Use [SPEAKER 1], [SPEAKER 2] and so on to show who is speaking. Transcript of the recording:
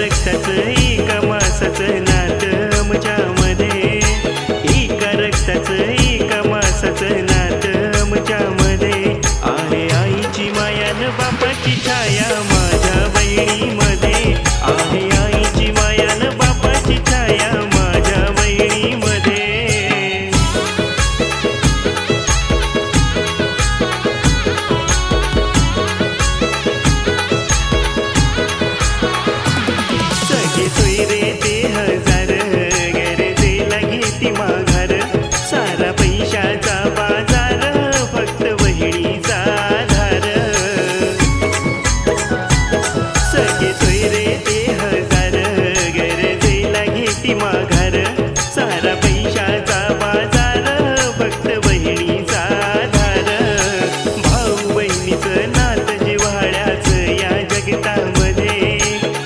[SPEAKER 1] रक्ताचं एका मासाचं नातं आमच्यामध्ये, एका रक्ताचं एका मासाचं नातं आमच्यामध्ये. आहे आईची माया न बापाची छाया माझ्या बहिणीमध्ये.